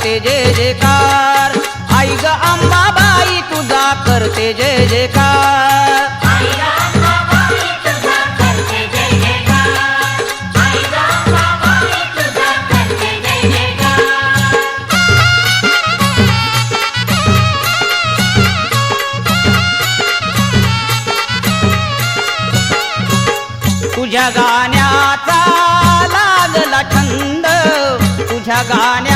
करते जय जयकार, आई ग अंबाबाई तुझा करते जय जयकार। तुझ्या गाण्याचा लागला छंद, तुझ्या गाण्या